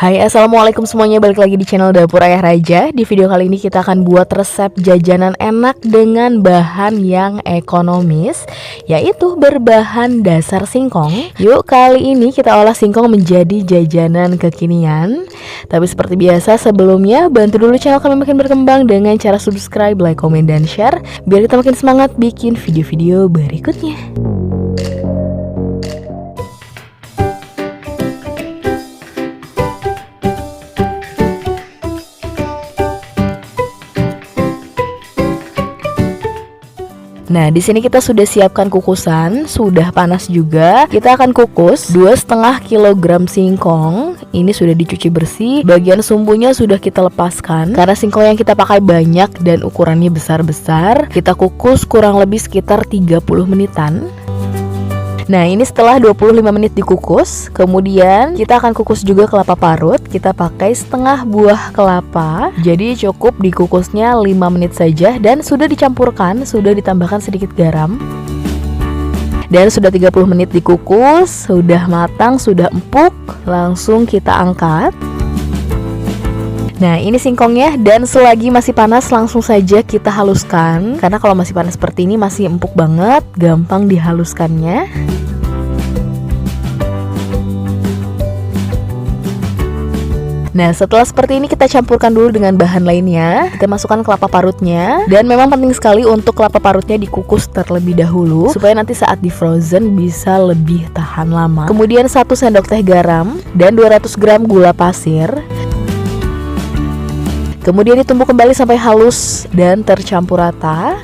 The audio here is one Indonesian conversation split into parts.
Hai, assalamualaikum semuanya, balik lagi di channel Dapur Ayah Raja. Di video kali ini kita akan buat resep jajanan enak dengan bahan yang ekonomis, yaitu berbahan dasar singkong. Yuk, kali ini kita olah singkong menjadi jajanan kekinian. Tapi seperti biasa sebelumnya, bantu dulu channel kami makin berkembang dengan cara subscribe, like, komen, dan share, biar kita makin semangat bikin video-video berikutnya. Nah, di sini kita sudah siapkan kukusan, sudah panas juga. Kita akan kukus 2,5 kg singkong. Ini sudah dicuci bersih. Bagian sumbunya sudah kita lepaskan karena singkong yang kita pakai banyak dan ukurannya besar-besar. Kita kukus kurang lebih sekitar 30 menitan. Nah, ini setelah 25 menit dikukus, kemudian kita akan kukus juga kelapa parut. Kita pakai setengah buah kelapa. Jadi cukup dikukusnya 5 menit saja dan sudah dicampurkan, sudah ditambahkan sedikit garam. Dan sudah 30 menit dikukus, sudah matang, sudah empuk. Langsung kita angkat. Nah, ini singkongnya, dan selagi masih panas langsung saja kita haluskan. Karena kalau masih panas seperti ini masih empuk banget, gampang dihaluskannya. Nah, setelah seperti ini kita campurkan dulu dengan bahan lainnya. Kita masukkan kelapa parutnya. Dan memang penting sekali untuk kelapa parutnya dikukus terlebih dahulu supaya nanti saat di frozen bisa lebih tahan lama. Kemudian 1 sendok teh garam dan 200 gram gula pasir. Kemudian ditumbuk kembali sampai halus dan tercampur rata.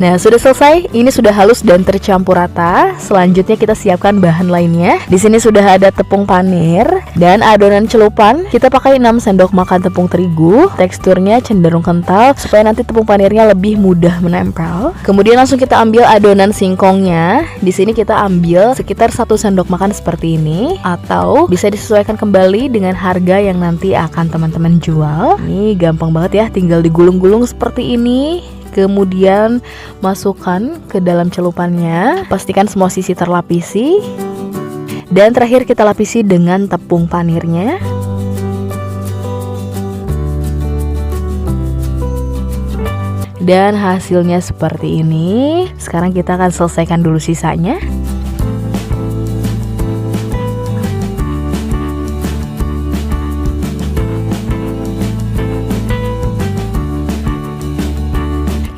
Nah, sudah selesai. Ini sudah halus dan tercampur rata. Selanjutnya kita siapkan bahan lainnya. Di sini sudah ada tepung panir dan adonan celupan. Kita pakai 6 sendok makan tepung terigu. Teksturnya cenderung kental supaya nanti tepung panirnya lebih mudah menempel. Kemudian langsung kita ambil adonan singkongnya. Di sini kita ambil sekitar 1 sendok makan seperti ini, atau bisa disesuaikan kembali dengan harga yang nanti akan teman-teman jual. Ini gampang banget ya, tinggal digulung-gulung seperti ini. Kemudian masukkan ke dalam celupannya. Pastikan semua sisi terlapisi. Dan terakhir kita lapisi dengan tepung panirnya. Dan hasilnya seperti ini. Sekarang kita akan selesaikan dulu sisanya.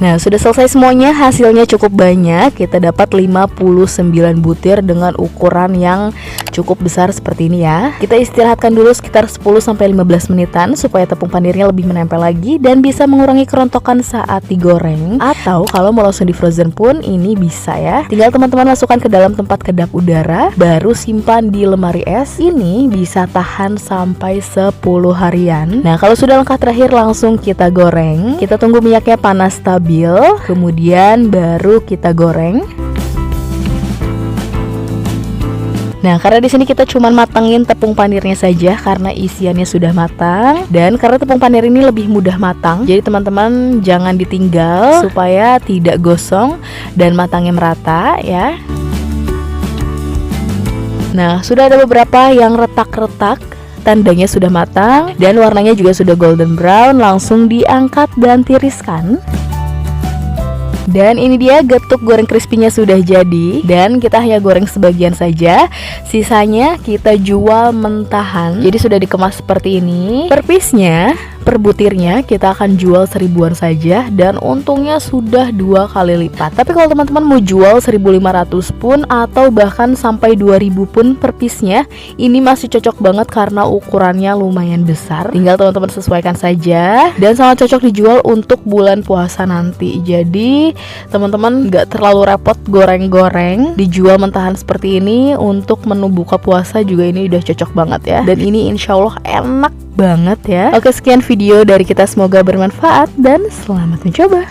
Nah, sudah selesai semuanya, hasilnya cukup banyak. Kita dapat 59 butir dengan ukuran yang cukup besar seperti ini ya. Kita istirahatkan dulu sekitar 10-15 menitan supaya tepung panirnya lebih menempel lagi dan bisa mengurangi kerontokan saat digoreng. Atau kalau mau langsung di frozen pun ini bisa ya. Tinggal teman-teman masukkan ke dalam tempat kedap udara, baru simpan di lemari es. Ini bisa tahan sampai 10 harian. Nah, kalau sudah langkah terakhir langsung kita goreng. Kita tunggu minyaknya panas stabil. Kemudian baru kita goreng. Nah, karena di sini kita cuma matangin tepung panirnya saja karena isiannya sudah matang, dan karena tepung panir ini lebih mudah matang, jadi teman-teman jangan ditinggal supaya tidak gosong dan matangnya merata ya. Nah, sudah ada beberapa yang retak-retak, tandanya sudah matang dan warnanya juga sudah golden brown. Langsung diangkat dan tiriskan. Dan ini dia getuk goreng crispy-nya sudah jadi. Dan kita hanya goreng sebagian saja, sisanya kita jual mentahan. Jadi sudah dikemas seperti ini. Per piece-nya, per butirnya kita akan jual 1000-an saja, dan untungnya sudah 2 kali lipat. Tapi kalau teman-teman mau jual 1.500 pun atau bahkan sampai 2.000 pun per piece-nya, ini masih cocok banget karena ukurannya lumayan besar. Tinggal teman-teman sesuaikan saja, dan sangat cocok dijual untuk bulan puasa nanti. Jadi teman-teman gak terlalu repot goreng-goreng, dijual mentahan seperti ini untuk menu buka puasa juga ini udah cocok banget ya. Dan ini insya Allah enak banget ya. Oke, sekian video dari kita, semoga bermanfaat dan selamat mencoba.